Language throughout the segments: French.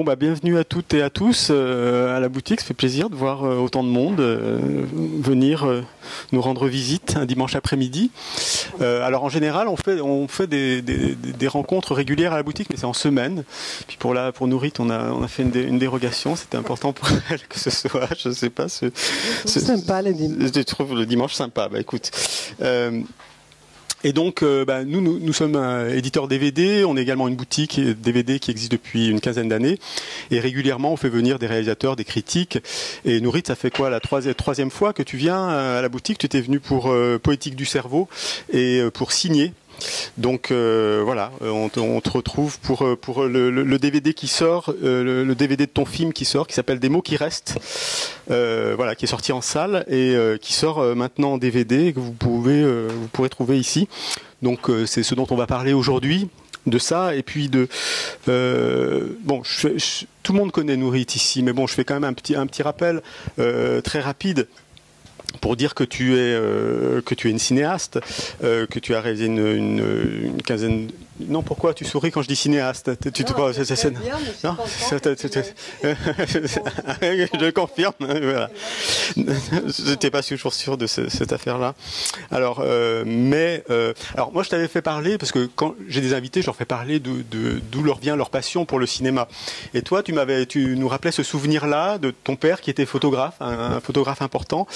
Bon, bah, bienvenue à toutes et à tous à la boutique. Ça fait plaisir de voir autant de monde venir nous rendre visite un dimanche après-midi. Alors en général, on fait des rencontres régulières à la boutique, mais c'est en semaine. Puis pour Nourit, on a fait une dérogation. C'était important pour elle que ce soit, je ne sais pas, c'est sympa le dimanche. Je trouve le dimanche sympa. Bah écoute. Et donc, nous sommes éditeurs DVD, on est également une boutique DVD qui existe depuis une quinzaine d'années, et régulièrement on fait venir des réalisateurs, des critiques. Et Nourit, ça fait quoi la troisième fois que tu viens à la boutique? Tu étais venu pour Poétique du cerveau et pour signer. Donc voilà, on te retrouve pour le DVD qui sort, le DVD de ton film qui sort, qui s'appelle Des mots qui restent, voilà, qui est sorti en salle et qui sort maintenant en DVD et que vous pourrez trouver ici. Donc c'est ce dont on va parler aujourd'hui, de ça, et puis de bon, tout le monde connaît Nourit ici, mais bon, je fais quand même un petit rappel très rapide. Pour dire que tu es une cinéaste, que tu as réalisé une quinzaine. Non, pourquoi tu souris quand je dis cinéaste? Tu te crois cette scène? Non, je confirme. Voilà. Je n'étais pas toujours sûr de cette affaire-là. Alors, alors moi je t'avais fait parler parce que quand j'ai des invités, je leur fais parler d'où leur vient leur passion pour le cinéma. Et toi, tu nous rappelais ce souvenir-là de ton père qui était photographe, un photographe important.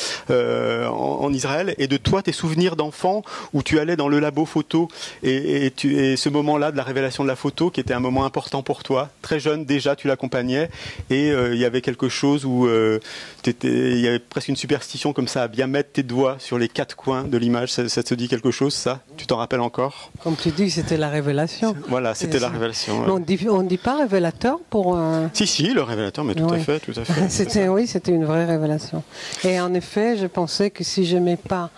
En Israël, et de toi, tes souvenirs d'enfant où tu allais dans le labo photo et ce moment-là de la révélation de la photo qui était un moment important pour toi. Très jeune déjà, tu l'accompagnais et il y avait quelque chose où il y avait presque une superstition comme ça à bien mettre tes doigts sur les quatre coins de l'image. Ça te dit quelque chose, ça? Tu t'en rappelles encore? Comme tu dis, c'était la révélation. Voilà, c'était la révélation. Ouais. On dit pas révélateur pour... Si, le révélateur, mais tout à fait. Oui, c'était une vraie révélation. Et en effet, je pensais que si je ne mets pas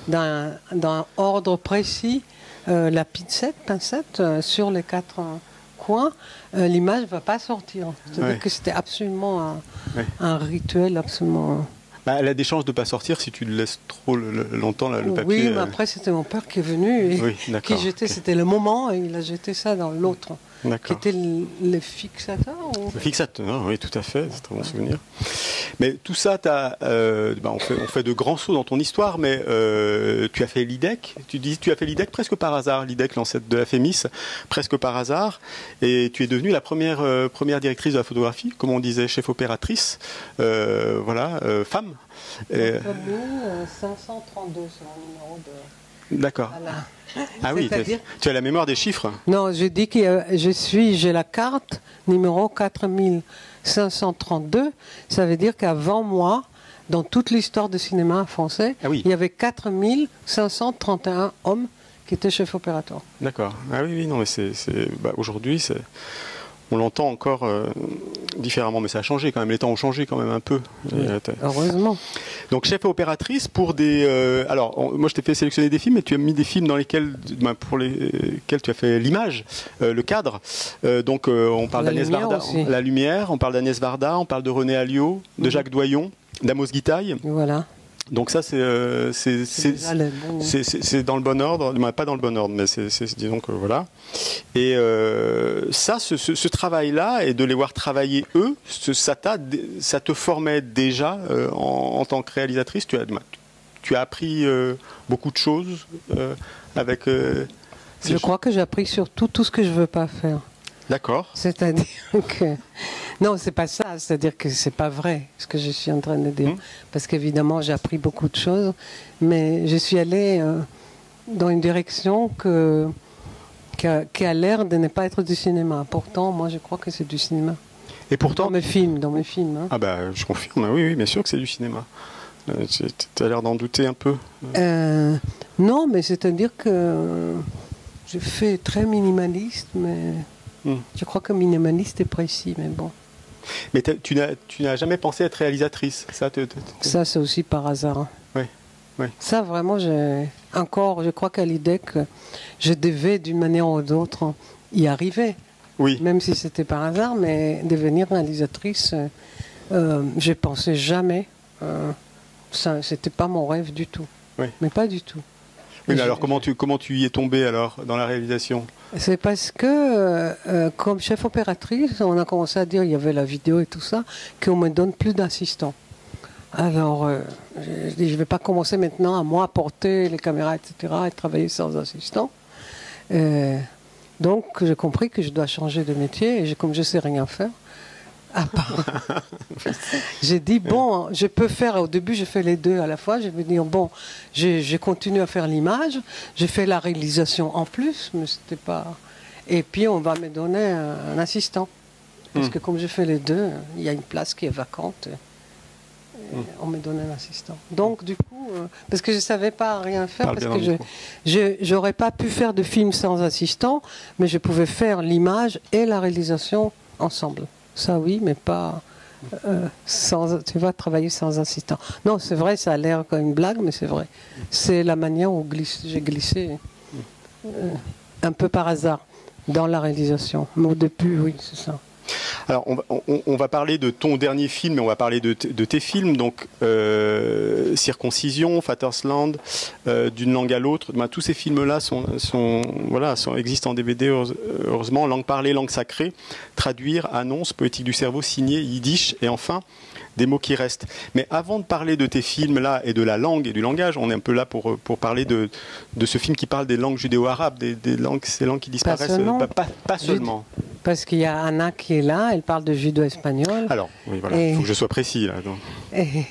dans un ordre précis la pincette sur les quatre coins, l'image ne va pas sortir. C'est-à-dire que c'était absolument un rituel absolument... elle a des chances de ne pas sortir si tu le laisses trop longtemps, le papier. Oui, mais après c'était mon père qui est venu et qui jetait, c'était le moment, et il a jeté ça dans l'autre. Qui était le fixateur Le fixateur, oui, tout à fait, c'est un très bon souvenir. Mais tout ça, on fait de grands sauts dans ton histoire, mais tu as fait l'IDEC, tu as fait l'IDEC presque par hasard, l'IDEC, l'ancêtre de la FEMIS, presque par hasard, et tu es devenue la première directrice de la photographie, comme on disait, chef opératrice, voilà, femme. 532 sur le numéro de... D'accord. Voilà. Ah oui, tu as la mémoire des chiffres. Non, je dis que j'ai la carte numéro 4532. Ça veut dire qu'avant moi, dans toute l'histoire du cinéma français, il y avait 4531 hommes qui étaient chefs opérateurs. D'accord. Ah oui, non, mais aujourd'hui, on l'entend encore différemment, mais ça a changé quand même. Les temps ont changé quand même un peu. Oui, heureusement. Donc chef opératrice pour des... alors, moi je t'ai fait sélectionner des films, et tu as mis des films pour lesquels tu as fait l'image, le cadre. Donc on parle d'Agnès Varda, la lumière, on parle d'Agnès Varda, on parle de René Alliot, de Jacques Doyon, d'Amos Guitaille. Voilà. Donc ça, c'est dans le bon ordre, pas dans le bon ordre, mais disons que voilà. Et ça, ce travail-là, et de les voir travailler eux, ça te formait déjà en tant que réalisatrice. Tu as appris beaucoup de choses avec... je crois que j'ai appris surtout tout ce que je ne veux pas faire. D'accord. C'est-à-dire que... Non, c'est pas ça. C'est-à-dire que c'est pas vrai ce que je suis en train de dire. Parce qu'évidemment, j'ai appris beaucoup de choses. Mais je suis allée dans une direction qui a l'air de ne pas être du cinéma. Pourtant, moi, je crois que c'est du cinéma. Et pourtant... Dans mes films. Hein. Ah bah, je confirme. Oui, bien sûr que c'est du cinéma. Tu as l'air d'en douter un peu. Non, mais c'est-à-dire que je fais très minimaliste, mais... Je crois que minimaliste est précis, mais bon. Mais tu n'as jamais pensé être réalisatrice, ça? Ça, c'est aussi par hasard. Oui. Ça, vraiment, je crois qu'à l'idée que je devais, d'une manière ou d'autre, y arriver. Oui. Même si c'était par hasard, mais devenir réalisatrice, je pensais jamais. Ça, c'était pas mon rêve du tout. Oui. Mais pas du tout. Oui, mais alors comment tu y es tombée alors dans la réalisation? C'est parce que, comme chef opératrice, on a commencé à dire, il y avait la vidéo et tout ça, qu'on me donne plus d'assistants. Alors, je dis, je ne vais pas commencer maintenant à moi porter les caméras, etc., et travailler sans assistant. Donc, j'ai compris que je dois changer de métier, et comme je ne sais rien faire, à part, j'ai dit, bon, je peux faire, au début, je fais les deux à la fois. Je vais dire, bon, je continue à faire l'image, j'ai fait la réalisation en plus, mais c'était pas... Et puis, on va me donner un assistant. Parce que comme je fais les deux, il y a une place qui est vacante. On me donne un assistant. Donc, du coup, parce que je ne savais pas rien faire, parce que je n'aurais pas pu faire de film sans assistant, mais je pouvais faire l'image et la réalisation ensemble. Ça oui, mais pas tu vas travailler sans assistant. Non, c'est vrai, ça a l'air comme une blague, mais c'est vrai. C'est la manière où j'ai glissé un peu par hasard dans la réalisation. Mais au début, oui, c'est ça. Alors, on va parler de ton dernier film, et on va parler de tes films, donc Circoncision, Vatersland, D'une langue à l'autre. Ben, tous ces films-là existent en DVD, heureusement. Langue parlée, langue sacrée, traduire, annonce, poétique du cerveau, signé, yiddish, et enfin, des mots qui restent. Mais avant de parler de tes films-là et de la langue et du langage, on est un peu là pour parler de ce film qui parle des langues judéo-arabes, ces langues qui disparaissent. Pas seulement. Parce qu'il y a Anna qui est là, elle parle de judo-espagnol. Alors, oui, voilà, il faut que je sois précis là. Donc. Et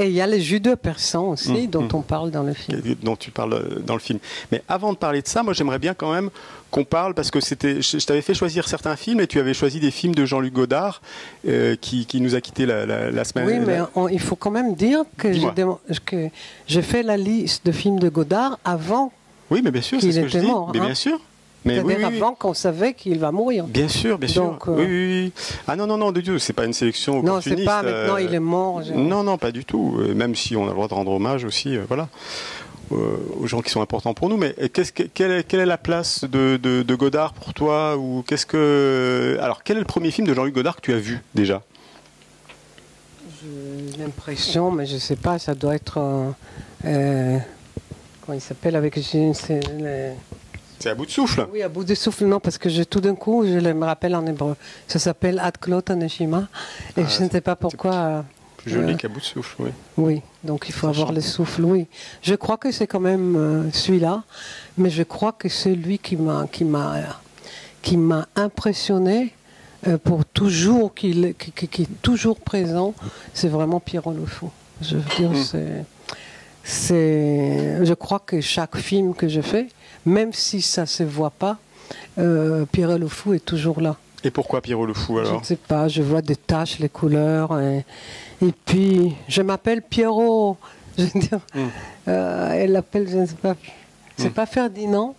il y a les judo-persans aussi, dont on parle dans le film. Dont tu parles dans le film. Mais avant de parler de ça, moi j'aimerais bien quand même qu'on parle, parce que je t'avais fait choisir certains films, et tu avais choisi des films de Jean-Luc Godard, qui nous a quittés la semaine. Oui, mais il faut quand même dire que j'ai fait la liste de films de Godard avant. Oui, mais bien sûr, c'est ce que je dis. Mort, mais bien sûr. Mais c'est-à-dire avant qu'on savait qu'il va mourir. Bien sûr, bien sûr. Donc, oui. Ah non, de Dieu, c'est pas une sélection opportuniste. Non, c'est pas maintenant il est mort. Non, pas du tout. Même si on a le droit de rendre hommage aussi, voilà, aux gens qui sont importants pour nous. Mais quelle est la place de Godard pour toi, ou alors, quel est le premier film de Jean-Luc Godard que tu as vu déjà? J'ai l'impression, mais je sais pas, ça doit être comment il s'appelle avec C'est à bout de souffle. Oui, à bout de souffle, non, parce que tout d'un coup, je me rappelle en hébreu. Ça s'appelle Ad Klot Aneshima, et je ne sais pas pourquoi. Plus joli qu'à bout de souffle, oui. Oui, donc il faut avoir le souffle, oui. Je crois que c'est quand même celui-là, mais je crois que c'est lui qui m'a impressionné pour toujours, qui est toujours présent. C'est vraiment Pierrot le Fou. Je veux dire, je crois que chaque film que je fais, même si ça ne se voit pas, Pierrot le Fou est toujours là. Et pourquoi Pierrot le Fou alors? Je ne sais pas, je vois des taches, les couleurs. Et puis, je m'appelle Pierrot. Je veux dire, elle l'appelle, je ne sais pas. C'est pas Ferdinand.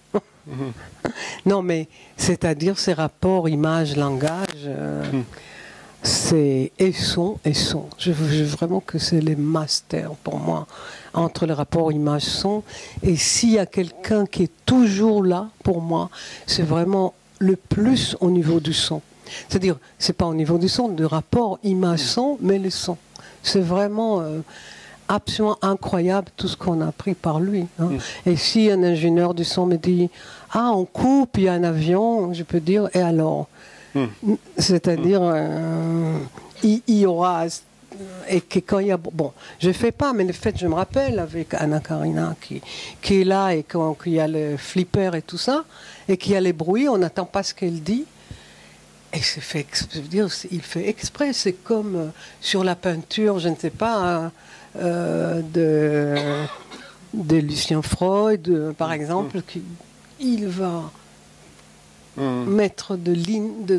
Non, mais c'est-à-dire ces rapports image-langage. C'est et son. Je veux vraiment que c'est les masters pour moi entre le rapport image-son. Et s'il y a quelqu'un qui est toujours là pour moi, c'est vraiment le plus au niveau du son. C'est-à-dire, c'est pas au niveau du son, du rapport image-son, mais le son. C'est vraiment absolument incroyable tout ce qu'on a appris par lui. Hein. Et si un ingénieur du son me dit « Ah, on coupe, il y a un avion », je peux dire « Et alors ?» C'est-à-dire, il y aura... Et que quand il y a... Bon, je ne fais pas, mais le fait, je me rappelle, avec Anna Karina qui est là, et qu'il y a le flipper et tout ça, et qu'il y a les bruits, on n'attend pas ce qu'elle dit. Et c'est fait, je veux dire, il fait exprès. C'est comme sur la peinture, je ne sais pas, de Lucien Freud, par exemple, il va mettre de lignes, de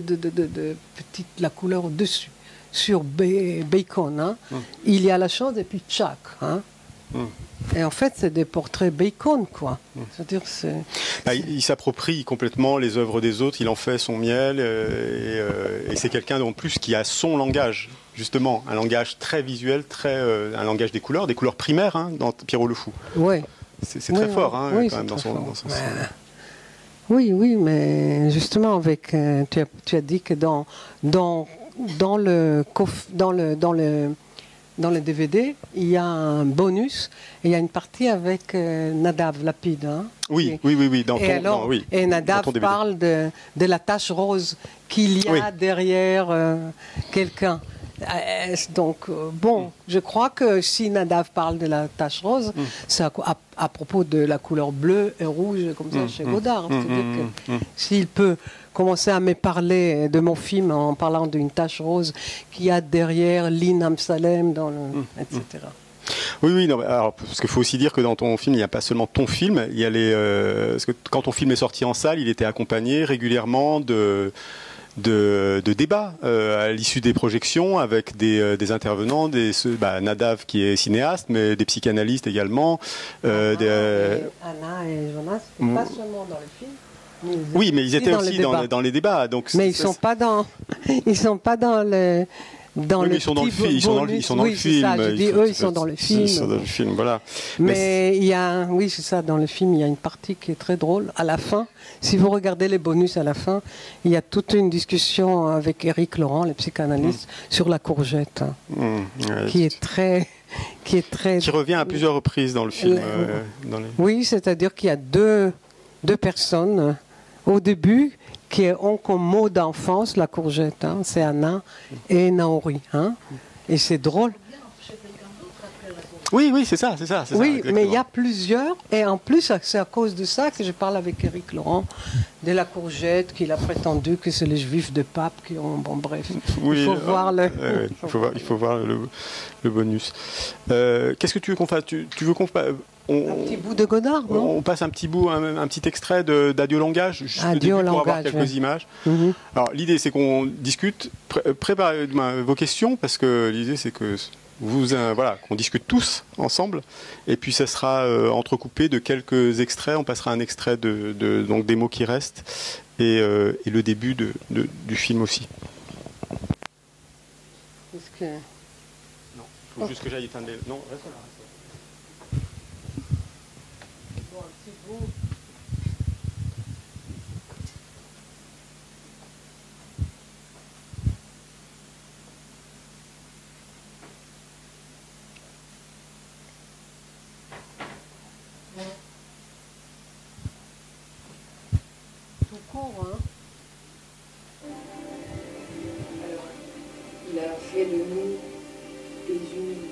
petite la couleur au-dessus. Sur Bacon, hein. Il y a la chose et puis tchac. Hein. Et en fait, c'est des portraits Bacon, quoi. C'est-à-dire, il s'approprie complètement les œuvres des autres, il en fait son miel, et c'est quelqu'un en plus qui a son langage, justement, un langage très visuel, un langage des couleurs primaires, hein, dans Pierrot le Fou. Ouais. C'est très fort, hein, oui, quand même, dans son Oui, mais justement, avec, tu as dit que dans le dans le DVD, il y a un bonus et il y a une partie avec Nadav Lapid. Hein, oui, oui, dans et ton, oui, et Nadav dans ton DVD. parle de la tache rose qu'il y a derrière quelqu'un. Donc, bon, je crois que si Nadav parle de la tache rose, c'est à propos de la couleur bleue et rouge, comme ça, chez Godard. C'est-à-dire que s'il peut commencer à me parler de mon film en parlant d'une tache rose qu'il y a derrière Lynn Amsalem, etc. Oui, non, alors, parce qu'il faut aussi dire que dans ton film, il n'y a pas seulement ton film, il y a parce que quand ton film est sorti en salle, il était accompagné régulièrement de débats à l'issue des projections avec des intervenants, Nadav qui est cinéaste, mais des psychanalystes également. Anna et Jonas, c'était pas seulement dans le film. Oui, mais ils étaient aussi dans les débats. Donc mais ils sont pas dans le. Dans ils sont dans le film. Ils sont dans le film. Ça, je dis, eux, ils sont dans le film. Ils sont dans le film, voilà. Mais il y a, oui, c'est ça. Dans le film, il y a une partie qui est très drôle. À la fin, si vous regardez les bonus à la fin, il y a toute une discussion avec Éric Laurent, le psychanalyste, sur la courgette, qui revient à plusieurs reprises dans le film. Oui, c'est-à-dire qu'il y a deux personnes au début qui ont comme mot d'enfance la courgette. Hein. C'est Anna et Naori. Hein. Et c'est drôle. Oui, c'est ça. Oui, exactement. mais il y a plusieurs. Et en plus, c'est à cause de ça que je parle avec Éric Laurent de la courgette, qu'il a prétendu que c'est les juifs de Pape qui ont... Bon, bref. Oui, il faut voir le... il faut voir le bonus. Qu'est-ce que tu veux qu'on fasse? Tu veux qu'on fasse... Un petit bout de Godard, non? On passe un petit extrait d'Adieu langage, juste au début, pour avoir quelques images. Alors l'idée c'est qu'on discute, préparez vos questions, parce que l'idée c'est que qu'on discute tous ensemble, et puis ça sera entrecoupé de quelques extraits. On passera un extrait donc des mots qui restent, et le début du film aussi. Non, il faut juste que j'aille éteindre les... Non, reste là. Tout court, hein. Alors, il a fait de nous des humains.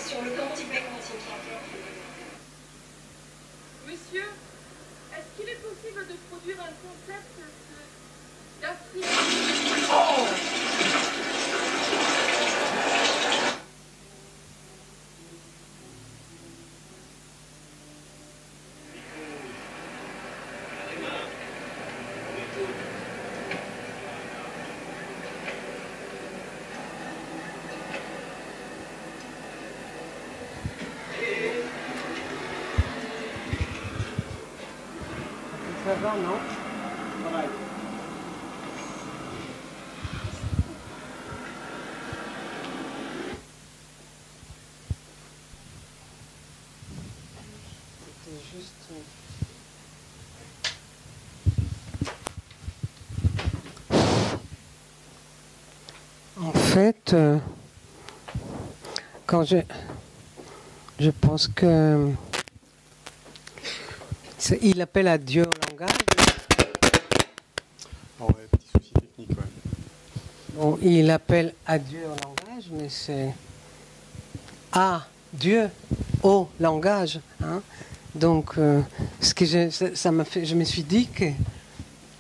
Sur le quantique et quantique. Monsieur, est-ce qu'il est possible de produire un concept d'Afrique? Ça va, non? fait, quand je pense que il appelle à Dieu au langage. Oh, ouais, petit souci technique, ouais. Bon, il appelle à Dieu au langage, mais c'est à Dieu au langage. Hein. Donc, ce que ça m'a fait, je me suis dit que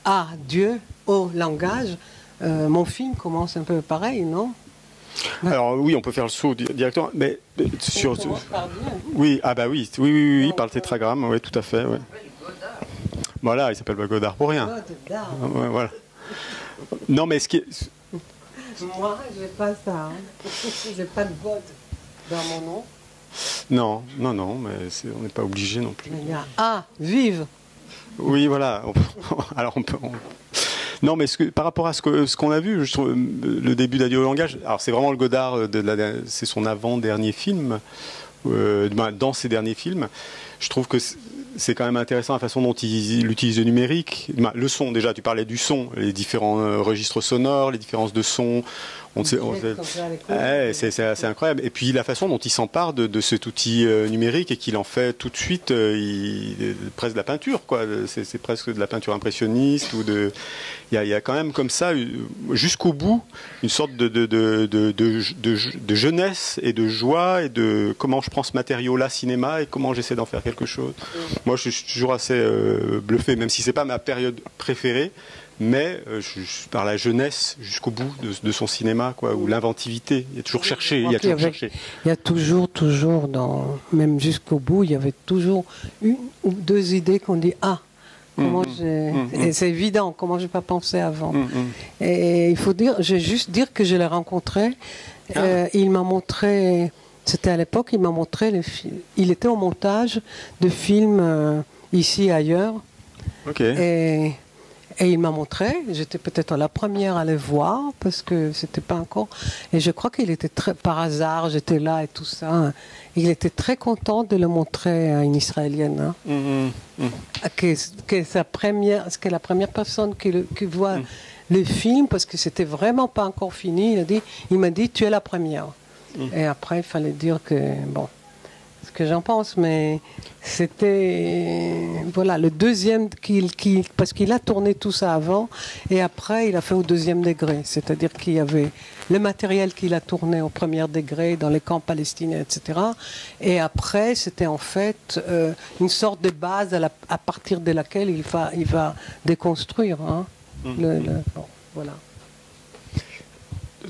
à Dieu au langage, mon film commence un peu pareil, non? Alors oui, on peut faire le saut directement, mais sur. On commence par Dieu. Oui, ah bah oui, par le tétragramme, oui, tout à fait, ouais. Voilà, il s'appelle pas Godard pour rien. Godard. Ouais, voilà. Non, mais ce qui est. Moi, j'ai pas ça. Hein. J'ai pas de God dans mon nom. Non, mais on n'est pas obligé non plus. Mais il y a A, vive. Oui, voilà. Alors on peut. Non, mais par rapport à ce qu'on a vu, je trouve, le début d'Adieu au langage, alors c'est vraiment le Godard, c'est son avant-dernier film, dans ses derniers films. Je trouve que c'est quand même intéressant la façon dont il utilise le numérique. Le son, déjà, tu parlais du son, les différents registres sonores, les différences de son. C'est assez incroyable. Et puis la façon dont il s'empare de cet outil numérique et qu'il en fait tout de suite presque de la peinture, quoi. C'est presque de la peinture impressionniste ou de. Il y a quand même comme ça, jusqu'au bout, une sorte de jeunesse et de joie et de comment je prends ce matériau-là, cinéma, et comment j'essaie d'en faire quelque chose. Moi, je suis toujours assez bluffé, même si c'est pas ma période préférée. Mais par la jeunesse jusqu'au bout de son cinéma, quoi, ou l'inventivité. Il y a toujours cherché. Il y a toujours, même jusqu'au bout, il y avait toujours une ou deux idées qu'on dit et c'est évident, comment j'ai pas pensé avant. Et il faut dire, je vais juste dire que je l'ai rencontré. Il m'a montré, c'était à l'époque, il m'a montré les films. Il était au montage de films ici et ailleurs. Et il m'a montré, j'étais peut-être la première à le voir, parce que c'était pas encore. Et je crois qu'il était par hasard, j'étais là et tout ça. Il était très content de le montrer à une Israélienne. Hein, c'est la première personne qui voit le film, parce que c'était vraiment pas encore fini. Il m'a dit, tu es la première. Et après, il fallait dire que, bon, ce que j'en pense, mais c'était voilà le deuxième parce qu'il a tourné tout ça avant et après il a fait au deuxième degré, c'est-à-dire qu'il y avait le matériel qu'il a tourné au premier degré dans les camps palestiniens, etc. Et après c'était en fait une sorte de base à partir de laquelle il va déconstruire. Hein, bon, voilà.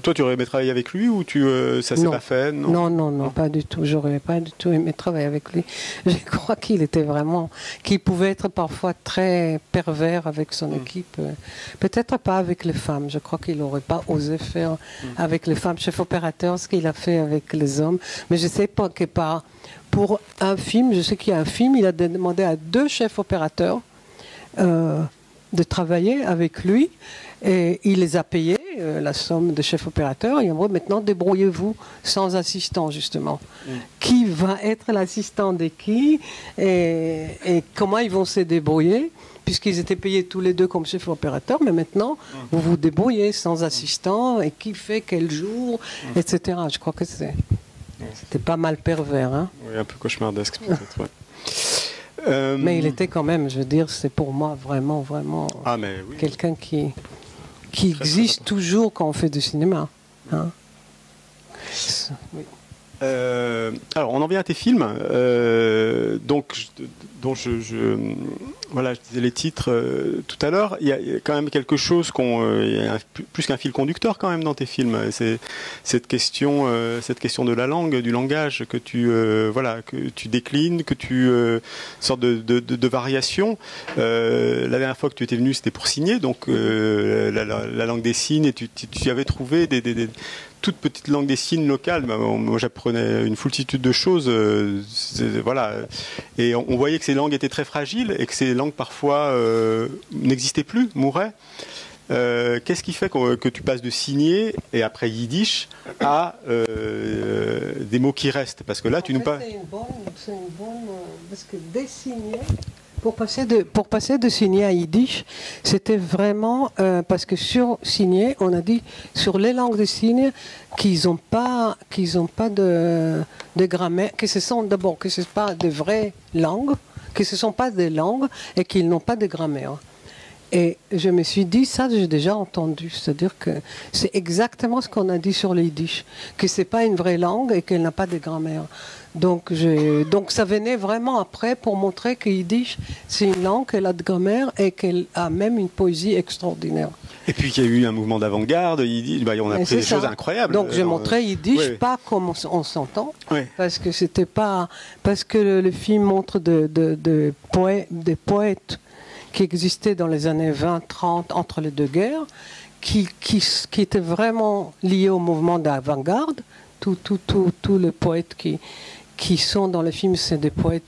Toi, tu aurais aimé travailler avec lui ou ça s'est pas fait? Non, pas du tout. J'aurais pas du tout aimé travailler avec lui. Je crois qu'il pouvait être parfois très pervers avec son équipe. Peut-être pas avec les femmes. Je crois qu'il n'aurait pas osé faire avec les femmes chef opérateur ce qu'il a fait avec les hommes. Mais je sais pas que pour un film, je sais qu'il y a un film, il a demandé à 2 chefs opérateurs de travailler avec lui. Et il les a payés, la somme de chef opérateur. Et en gros, maintenant, débrouillez-vous sans assistant, justement. Qui va être l'assistant de qui et comment ils vont se débrouiller, puisqu'ils étaient payés tous les 2 comme chef opérateur. Mais maintenant, vous vous débrouillez sans assistant et qui fait quel jour, etc. Je crois que c'était pas mal pervers. Hein. Oui, un peu cauchemardesque, peut-être, ouais. Mais il était quand même, je veux dire, c'est pour moi vraiment quelqu'un qui existe toujours quand on fait du cinéma. Hein. Oui. Alors, on en vient à tes films. Dont je disais les titres tout à l'heure. Il y a quand même quelque chose plus qu'un fil conducteur quand même dans tes films. C'est cette question de la langue, du langage que tu déclines, que tu sorte de variation. La dernière fois que tu étais venu, c'était pour signer, donc la langue des signes, et tu avais trouvé des toute petite langue des signes locale. Moi, j'apprenais une foultitude de choses. Et on voyait que ces langues étaient très fragiles et que ces langues parfois n'existaient plus, mouraient. Qu'est-ce qui fait que tu passes de signer et après yiddish à des mots qui restent? Parce que là, tu nous parles. C'est une bonne parce que dessiner, Pour passer de signé à yiddish, c'était vraiment parce que sur signé, on a dit sur les langues de signes qu'ils n'ont pas de grammaire, que ce sont d'abord que ce ne sont pas de vraies langues, que ce ne sont pas des langues et qu'ils n'ont pas de grammaire. Et je me suis dit, ça j'ai déjà entendu, c'est-à-dire que c'est exactement ce qu'on a dit sur le yiddish, que ce n'est pas une vraie langue et qu'elle n'a pas de grammaire. Donc ça venait vraiment après pour montrer que yiddish, c'est une langue, qu'elle a de grammaire et qu'elle a même une poésie extraordinaire. Et puis qu'il y a eu un mouvement d'avant-garde, on a pris des choses incroyables. Donc j'ai montré yiddish, pas comme on s'entend, parce que c'était pas, parce que le film montre des poètes qui existaient dans les années 20-30 entre les deux guerres, qui étaient vraiment liés au mouvement d'avant-garde. Tous les poètes qui sont dans le film, c'est des poètes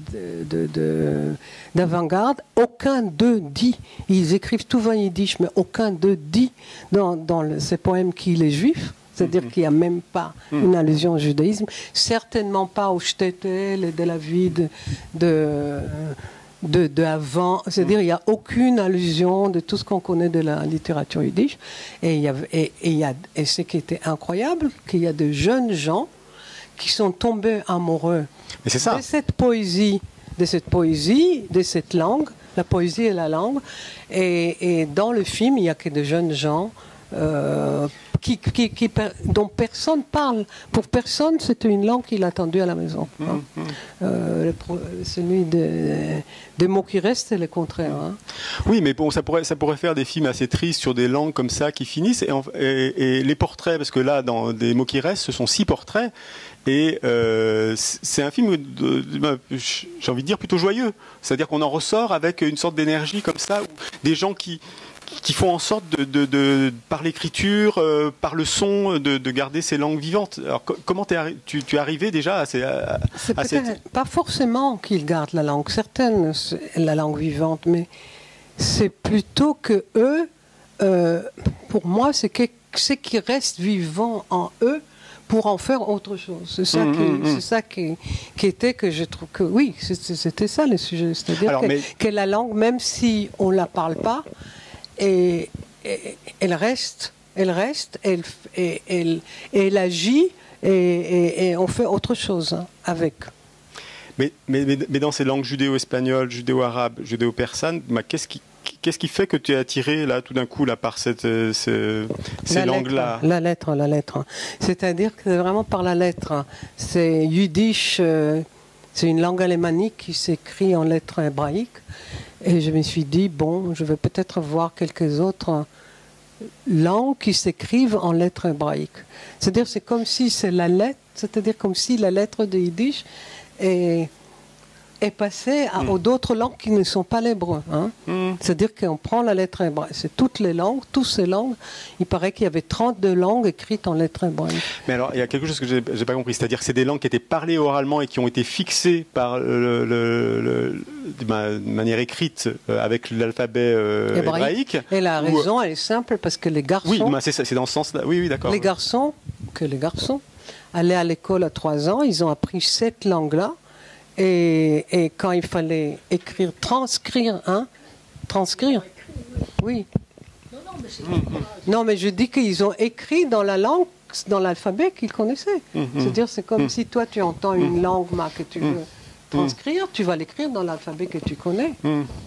d'avant-garde. Aucun d'eux dit, ils écrivent tout en yiddish, mais aucun d'eux dit dans ces poèmes qu'il est juif. C'est-à-dire qu'il n'y a même pas une allusion au judaïsme. Certainement pas au shtetl et de la vie de avant, c'est-à-dire il n'y a aucune allusion de tout ce qu'on connaît de la littérature yiddish. Et ce qui était incroyable, qu'il y a de jeunes gens qui sont tombés amoureux de cette poésie, de cette langue, la poésie et la langue. Et dans le film, il n'y a que de jeunes gens dont personne parle. Pour personne, c'était une langue qu'il a attendue à la maison. Celui des mots qui restent, c'est le contraire. Oui, mais bon, ça pourrait faire des films assez tristes sur des langues comme ça qui finissent. Et les portraits, parce que là, dans des mots qui restent, ce sont 6 portraits. Et c'est un film, j'ai envie de dire, plutôt joyeux. C'est-à-dire qu'on en ressort avec une sorte d'énergie comme ça, où des gens qui font en sorte par l'écriture, par le son, de garder ces langues vivantes. Alors comment tu es arrivé déjà à cette... Pas forcément qu'ils gardent la langue, certaines, la langue vivante, mais c'est plutôt que eux, pour moi, c'est ce qui reste vivant en eux pour en faire autre chose. C'est ça qui était que je trouve que oui, c'était ça le sujet. C'est-à-dire que la langue, même si on ne la parle pas, et elle reste, elle agit et on fait autre chose avec. Mais dans ces langues judéo-espagnoles, judéo-arabes, judéo-persanes, qu'est-ce qui fait que tu es attiré là tout d'un coup là par ces langues-là? La lettre. C'est-à-dire que c'est vraiment par la lettre. C'est yiddish, c'est une langue alémanique qui s'écrit en lettres hébraïques. Et je me suis dit, bon, je vais peut-être voir quelques autres langues qui s'écrivent en lettres hébraïques. C'est-à-dire, c'est comme si c'est la lettre, c'est-à-dire comme si la lettre de yiddish est passée aux d'autres langues qui ne sont pas l'hébreu. C'est-à-dire qu'on prend la lettre hébraïque, c'est toutes les langues, toutes ces langues. Il paraît qu'il y avait 32 langues écrites en lettres hébraïques. Mais alors, il y a quelque chose que j'ai pas compris, c'est-à-dire que c'est des langues qui étaient parlées oralement et qui ont été fixées par de manière écrite avec l'alphabet hébraïque. Et la raison, elle est simple, parce que les garçons... Oui, c'est dans ce sens-là. Oui, d'accord. Les garçons allaient à l'école à 3 ans, ils ont appris cette langue-là. Et quand il fallait écrire, transcrire, oui. Non, mais je dis qu'ils ont écrit dans la langue, dans l'alphabet qu'ils connaissaient. C'est-à-dire, c'est comme si toi, tu entends une langue que tu veux transcrire, tu vas l'écrire dans l'alphabet que tu connais.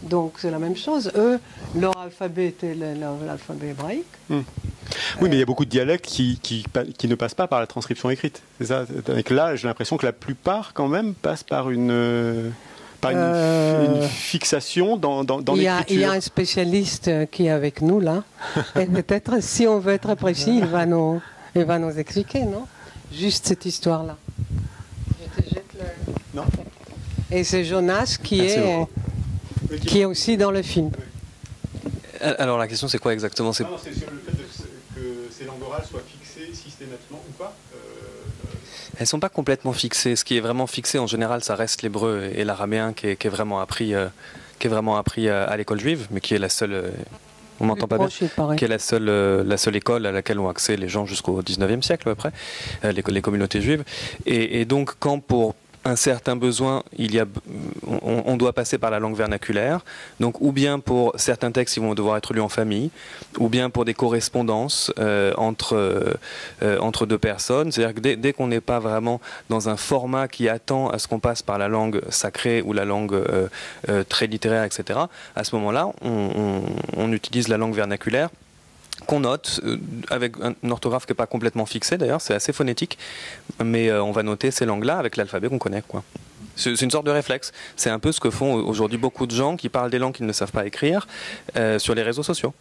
Donc, c'est la même chose. Eux, leur alphabet était l'alphabet hébraïque. Oui, mais il y a beaucoup de dialectes qui ne passent pas par la transcription écrite. C'est ça. Donc là, j'ai l'impression que la plupart, quand même, passent par une fixation dans l'écriture. Il y a un spécialiste qui est avec nous, là. Et peut-être, si on veut être précis, il va nous expliquer, non? Juste cette histoire-là. Je te jette le... Non. Et c'est Jonas qui est aussi dans le film. Alors la question, c'est quoi exactement? C'est sur le fait que ces langues orales soient fixées systématiquement ou pas Elles ne sont pas complètement fixées. Ce qui est vraiment fixé en général, ça reste l'hébreu et l'araméen qui est vraiment appris à l'école juive, mais qui est la seule... On m'entend pas bien. Qui est la seule école à laquelle ont accès les gens jusqu'au 19e siècle à peu près, les communautés juives. Et donc quand pour un certain besoin, on doit passer par la langue vernaculaire. Donc, ou bien pour certains textes, ils vont devoir être lus en famille, ou bien pour des correspondances entre deux personnes. C'est-à-dire que dès qu'on n'est pas vraiment dans un format qui attend à ce qu'on passe par la langue sacrée ou la langue très littéraire, etc., à ce moment-là, on utilise la langue vernaculaire, qu'on note avec un orthographe qui n'est pas complètement fixé d'ailleurs, c'est assez phonétique, mais on va noter ces langues-là avec l'alphabet qu'on connaît, quoi. C'est une sorte de réflexe. C'est un peu ce que font aujourd'hui beaucoup de gens qui parlent des langues qu'ils ne savent pas écrire sur les réseaux sociaux.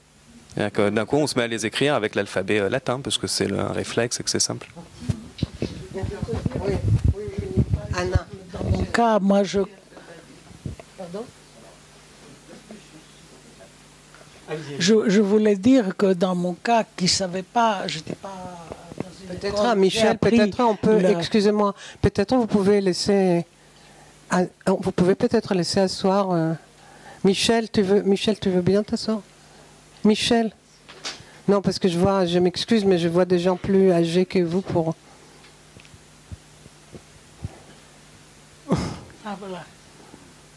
D'un coup, on se met à les écrire avec l'alphabet latin parce que c'est un réflexe et que c'est simple. Anna. Dans mon cas, moi je... Pardon ? Je voulais dire que dans mon cas, qui ne savait pas, je n'étais pas dans une Peut-être école, Michel, peut-être on peut, excusez-moi, peut-être vous pouvez laisser, vous pouvez peut-être laisser asseoir. Michel, tu veux bien t'asseoir? Michel? Non, parce que je m'excuse, mais je vois des gens plus âgés que vous pour... Ah voilà.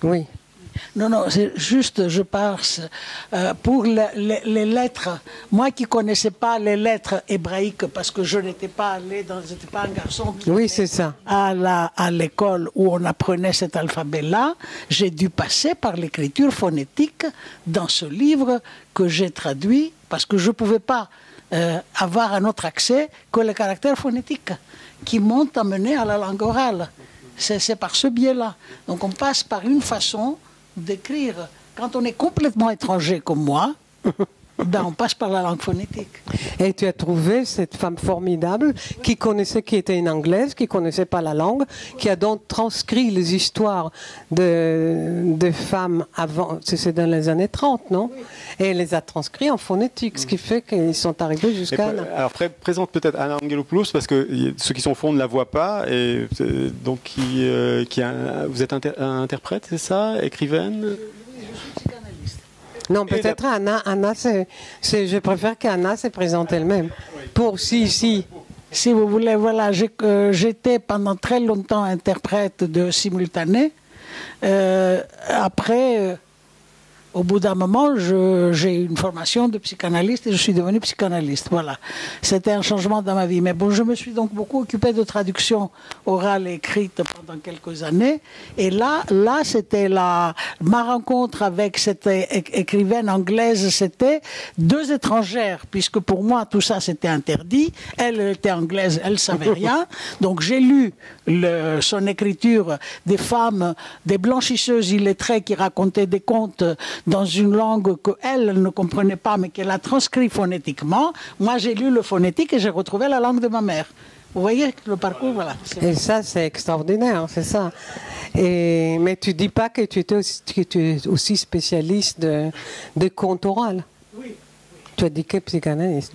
Oui. Non, non, c'est juste, je pense, pour les lettres, moi qui ne connaissais pas les lettres hébraïques, parce que je n'étais pas j'étais pas un garçon qui oui, c'est ça. À l'école où on apprenait cet alphabet-là, j'ai dû passer par l'écriture phonétique dans ce livre que j'ai traduit, parce que je ne pouvais pas avoir un autre accès que les caractères phonétiques qui m'ont amené à la langue orale. C'est par ce biais-là. Donc on passe par une façon d'écrire. Quand on est complètement étranger comme moi, ben on passe par la langue phonétique. Et tu as trouvé cette femme formidable qui était une Anglaise, qui ne connaissait pas la langue, qui a donc transcrit les histoires de femmes avant, c'est dans les années 30, non? Et elle les a transcrits en phonétique, ce qui fait qu'ils sont arrivés jusqu'à... Alors présente peut-être Anna Angelopoulos, parce que ceux qui sont au fond ne la voient pas, et donc vous êtes interprète, c'est ça? Écrivaine? Non, peut-être Anna, je préfère qu'Anna se présente elle-même. Pour si vous voulez, voilà, j'étais pendant très longtemps interprète de simultané. Après, au bout d'un moment, j'ai eu une formation de psychanalyste et je suis devenue psychanalyste. Voilà. C'était un changement dans ma vie. Mais bon, je me suis donc beaucoup occupée de traduction orale et écrite pendant quelques années. Et là c'était ma rencontre avec cette écrivaine anglaise, c'était deux étrangères, puisque pour moi, tout ça, c'était interdit. Elle était anglaise, elle ne savait rien. Donc j'ai lu son écriture des femmes, des blanchisseuses illettrées qui racontaient des contes dans une langue qu'elle ne comprenait pas, mais qu'elle a transcrit phonétiquement. Moi, j'ai lu le phonétique et j'ai retrouvé la langue de ma mère. Vous voyez le parcours, voilà. Et ça, c'est extraordinaire, c'est ça. Mais tu ne dis pas que tu es aussi spécialiste de contes orales. Oui. Tu as dit que psychanalyste.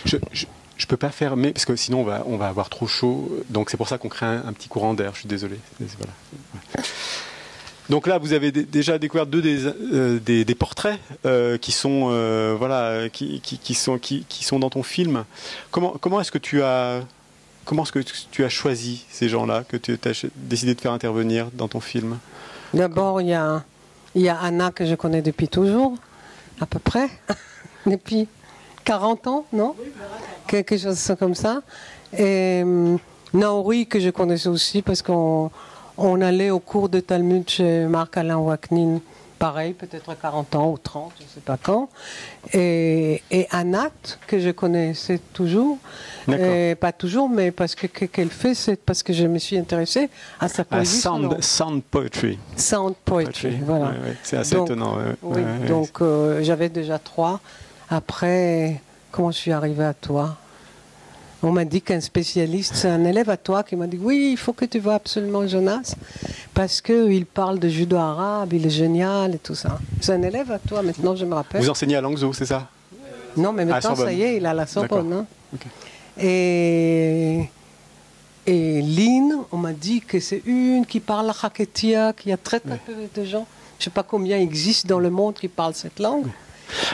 Je ne peux pas fermer, parce que sinon on va avoir trop chaud. Donc c'est pour ça qu'on crée un petit courant d'air. Je suis désolé. Voilà. Donc là, vous avez déjà découvert deux des portraits qui sont qui sont dans ton film. Comment est-ce que tu as choisi ces gens-là que tu as décidé de faire intervenir dans ton film? D'abord, il y a Anna que je connais depuis toujours, à peu près, depuis 40 ans, non? Quelque chose comme ça. Et Naori que je connaissais aussi parce qu'on allait au cours de Talmud chez Marc-Alain Waknin, pareil, peut-être 40 ans ou 30, je ne sais pas quand. Et Anat, que je connaissais toujours, pas toujours, mais parce qu'elle fait, c'est parce que je me suis intéressée à sa poésie. Sound poetry. Sound poetry, voilà. Ouais. C'est assez étonnant. Oui, donc j'avais déjà 3. Après, comment je suis arrivée à toi? On m'a dit qu'un spécialiste, c'est un élève à toi qui m'a dit oui, il faut que tu vois absolument Jonas parce qu'il parle de judo arabe, il est génial et tout ça. C'est un élève à toi, maintenant je me rappelle. Vous enseignez à Langzhou, c'est ça? Non, mais maintenant ça y est, il a la Sorbonne. Hein. Okay. Et Lynn, on m'a dit que c'est une qui parle la Haketia, qu'il y a très peu de gens, je ne sais pas combien existent dans le monde qui parlent cette langue.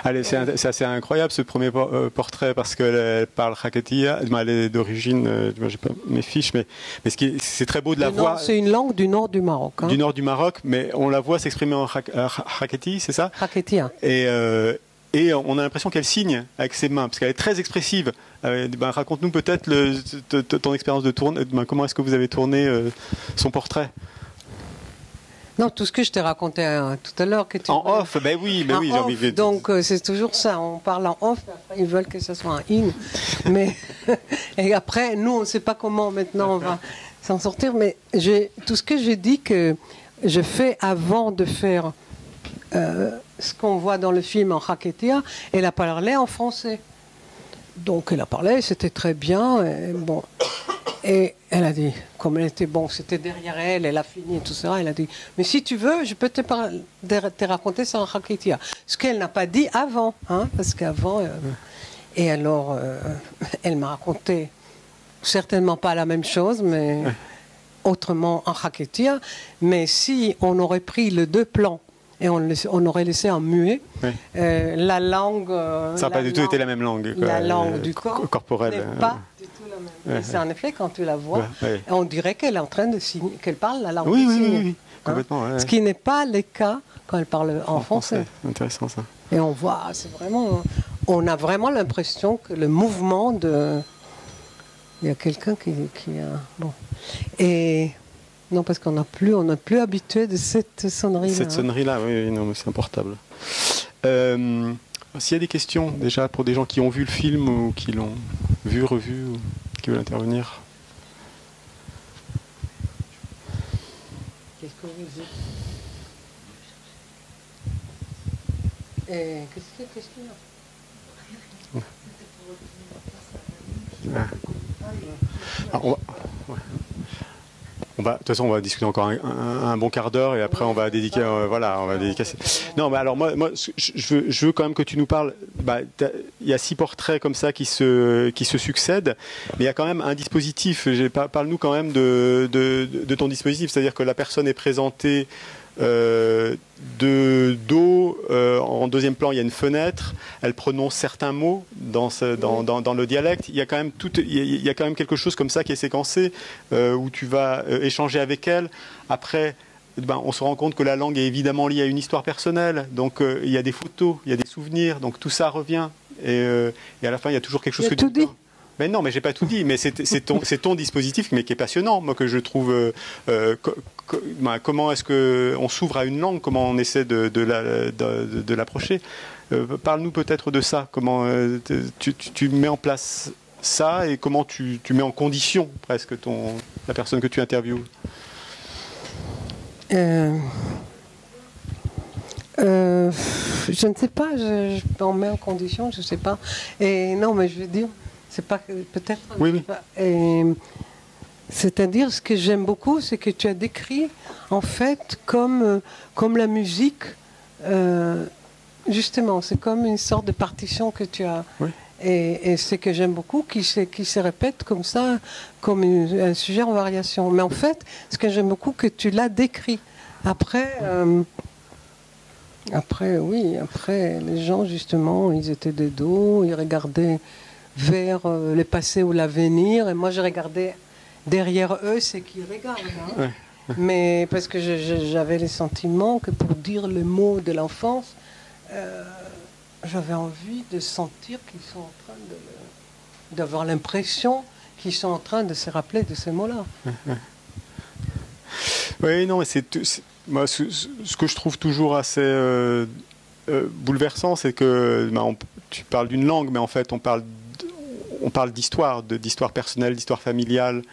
Allez, c'est assez incroyable ce premier portrait parce qu'elle parle Haketia. Elle est d'origine, j'ai pas mes fiches, mais c'est très beau de la voir. C'est une langue du nord du Maroc. Du nord du Maroc, mais on la voit s'exprimer en Haketi, c'est ça? Haketia. Et on a l'impression qu'elle signe avec ses mains, parce qu'elle est très expressive. Raconte-nous peut-être ton expérience de tournée. Comment est-ce que vous avez tourné son portrait? Non, tout ce que je t'ai raconté tout à l'heure. En off, ben oui, j'ai envie de... Donc c'est toujours ça, on parle en off, après ils veulent que ça soit en in. Mais, et après, nous, on ne sait pas comment maintenant on va s'en sortir, mais tout ce que j'ai dit que je fais avant de faire ce qu'on voit dans le film en Haketia, elle a parlé en français. Donc elle a parlé, c'était très bien, bon... Et elle a dit, comme elle était c'était derrière elle, elle a fini et tout ça, elle a dit, mais si tu veux, je peux te raconter ça en Haketia. Ce qu'elle n'a pas dit avant, hein, parce qu'avant, et alors, elle m'a raconté certainement pas la même chose, mais autrement en Haketia. Mais si on aurait pris les deux plans, et on aurait laissé en muet. La langue... ça n'a pas du tout été la même langue. La langue du corps corporelle. n'est pas du tout la même. C'est en effet, quand tu la vois, on dirait qu'elle est en train de signer, qu'elle parle la langue de signer. Oui, complètement. Ce qui n'est pas le cas quand elle parle en français. Intéressant ça. Et on voit, c'est vraiment... On a vraiment l'impression que le mouvement de... Il y a quelqu'un qui a... Bon. Et... Non, parce qu'on n'est plus habitué de cette sonnerie-là. Cette sonnerie-là, oui, non, mais c'est un portable. S'il y a des questions, déjà, pour des gens qui ont vu le film ou qui l'ont vu, revu, ou qui veulent intervenir. Qu'est-ce que vous dites? Qu'est-ce qu'il y a? De toute façon, on va discuter encore un bon quart d'heure et après on va dédiquer, on va dédicacer. Non, mais alors moi, je veux quand même que tu nous parles. Il y a 6 portraits comme ça qui se succèdent, mais il y a quand même un dispositif. Parle-nous quand même de ton dispositif, c'est-à-dire que la personne est présentée de dos, en deuxième plan il y a une fenêtre, elle prononce certains mots dans le dialecte, il y a quand même quelque chose comme ça qui est séquencé, où tu vas échanger avec elle. Après on se rend compte que la langue est évidemment liée à une histoire personnelle, donc il y a des photos, il y a des souvenirs, donc tout ça revient, et à la fin il y a toujours quelque chose que tu dis. Mais non, mais j'ai pas tout dit, mais c'est ton dispositif, mais qui est passionnant, moi, que je trouve. Comment est-ce qu'on s'ouvre à une langue, comment on essaie de l'approcher. Parle-nous peut-être de ça, comment tu mets en place ça et comment tu mets en condition presque la personne que tu interviewes. Je ne sais pas, je m'en mets en condition, je ne sais pas. Et non, mais je veux dire. C'est pas peut-être. Oui. C'est-à-dire, ce que j'aime beaucoup, c'est que tu as décrit, en fait, comme la musique. Justement, c'est comme une sorte de partition que tu as. Oui. Et c'est que j'aime beaucoup, qui se répète comme ça, comme un sujet en variation. Mais en fait, ce que j'aime beaucoup, que tu l'as décrit. Après, les gens, justement, ils étaient de dos, ils regardaient vers le passé ou l'avenir, et moi je regardais derrière eux ce qu'ils regardent, hein. Mais parce que j'avais le sentiment que pour dire le mot de l'enfance, j'avais envie de sentir qu'ils sont en train d'avoir l'impression qu'ils sont en train de se rappeler de ces mots-là. Oui, non, moi, ce que je trouve toujours assez bouleversant, c'est que tu parles d'une langue, mais en fait on parle d'histoire, d'histoire personnelle, d'histoire familiale,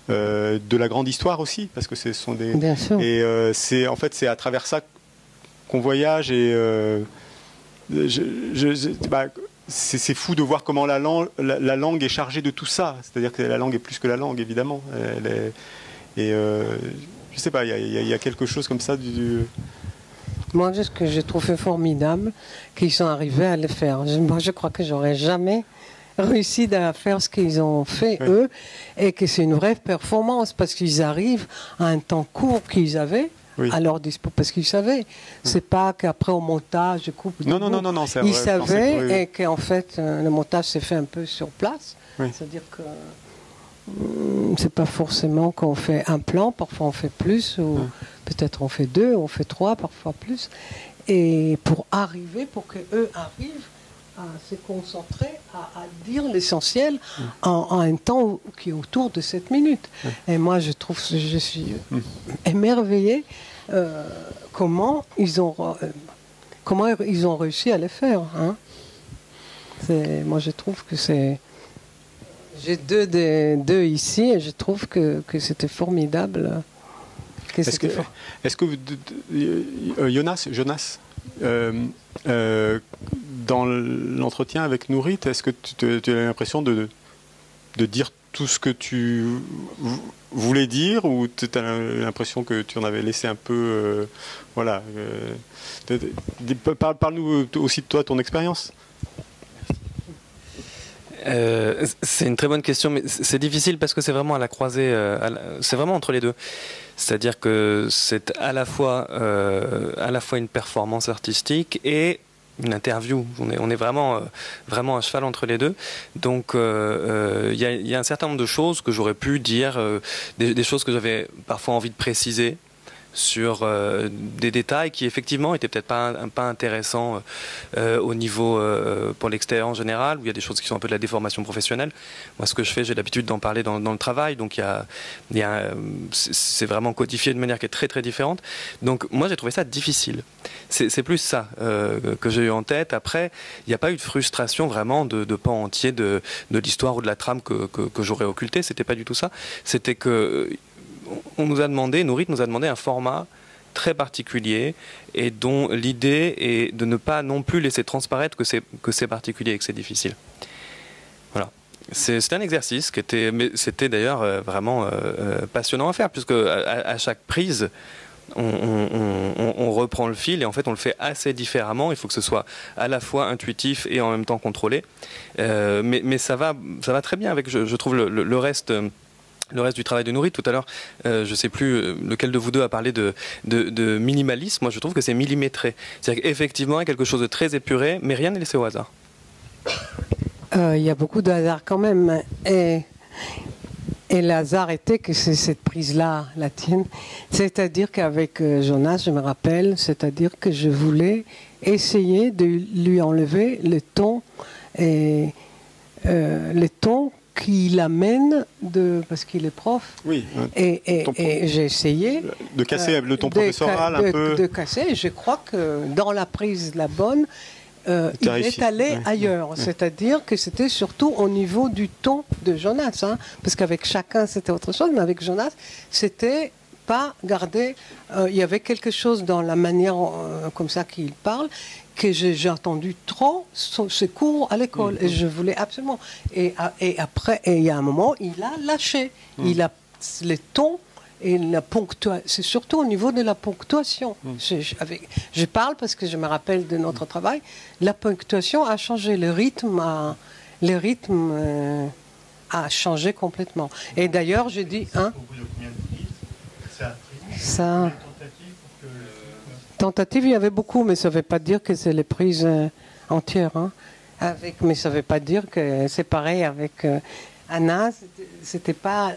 de la grande histoire aussi, parce que ce sont des... Bien sûr. Et c'est à travers ça qu'on voyage, et c'est fou de voir comment la langue est chargée de tout ça. C'est-à-dire que la langue est plus que la langue, évidemment. Je sais pas, il y a quelque chose comme ça Moi, ce que j'ai trouvé formidable, qu'ils sont arrivés à le faire. Moi, je crois que j'aurais jamais réussi à faire ce qu'ils ont fait, eux, et que c'est une vraie performance, parce qu'ils arrivent à un temps court qu'ils avaient, à leur dispo, parce qu'ils savaient. C'est pas qu'après au montage, je coupe. Non, c'est vrai. Ils savaient et qu'en fait, le montage s'est fait un peu sur place. C'est-à-dire que c'est pas forcément qu'on fait un plan, parfois on fait plus, ou peut-être on fait 2, on fait 3, parfois plus. Et pour qu'eux arrivent à se concentrer, à dire l'essentiel en un temps qui est autour de 7 minutes. Et moi, je suis émerveillée comment ils ont réussi à les faire. Hein. Moi, je trouve que c'est... J'ai deux ici et je trouve que c'était formidable. Est-ce que Jonas, dans l'entretien avec Nourit, est-ce que tu as l'impression de dire tout ce que tu voulais dire, ou tu as l'impression que tu en avais laissé un peu... voilà. Parle-nous aussi de toi, ton expérience. C'est une très bonne question, mais c'est difficile parce que c'est vraiment à la croisée, c'est vraiment entre les deux. C'est-à-dire que c'est à la fois une performance artistique et une interview. On est vraiment à cheval entre les deux. Donc il y a un certain nombre de choses que j'aurais pu dire, des choses que j'avais parfois envie de préciser sur des détails qui effectivement étaient peut-être pas intéressants au niveau pour l'extérieur en général, où il y a des choses qui sont un peu de la déformation professionnelle. Moi, ce que je fais, j'ai l'habitude d'en parler dans le travail, donc c'est vraiment codifié de manière qui est très très différente. Donc moi, j'ai trouvé ça difficile. C'est plus ça que j'ai eu en tête. Après, il n'y a pas eu de frustration vraiment de pans entiers de l'histoire ou de la trame que j'aurais occulté. C'était pas du tout ça. C'était que Nourit nous a demandé un format très particulier et dont l'idée est de ne pas non plus laisser transparaître que c'est particulier et que c'est difficile. Voilà. C'était un exercice mais c'était d'ailleurs vraiment passionnant à faire, puisque à chaque prise, on reprend le fil et en fait on le fait assez différemment. Il faut que ce soit à la fois intuitif et en même temps contrôlé. Mais ça va très bien avec, je trouve, le reste. Le reste du travail de Nourit. Tout à l'heure, je ne sais plus lequel de vous deux a parlé de minimalisme. Moi, je trouve que c'est millimétré. C'est-à-dire qu'effectivement, il y a quelque chose de très épuré, mais rien n'est laissé au hasard. Il y a beaucoup de hasard quand même. Et le hasard était que c'est cette prise-là, la tienne. C'est-à-dire qu'avec Jonas, je me rappelle, c'est-à-dire que je voulais essayer de lui enlever le ton qui l'amène parce qu'il est prof. Oui. Et j'ai essayé de casser le ton professoral un peu. De casser. Je crois que dans la prise la bonne, il est allé ailleurs. C'est-à-dire que c'était surtout au niveau du ton de Jonas, hein, parce qu'avec chacun c'était autre chose, mais avec Jonas c'était pas garder. Il y avait quelque chose dans la manière comme ça qu'il parle, que j'ai entendu trop ses cours à l'école et je voulais absolument. Et après, il y a un moment, il a lâché. Il a les tons et la ponctuation. C'est surtout au niveau de la ponctuation. Je parle parce que je me rappelle de notre travail. La ponctuation a changé, le rythme a changé complètement. Et d'ailleurs, j'ai dit, ça. Tentatives, il y avait beaucoup, mais ça ne veut pas dire que c'est les prises entières. Hein. Mais ça ne veut pas dire que c'est pareil avec Anna. C'était pas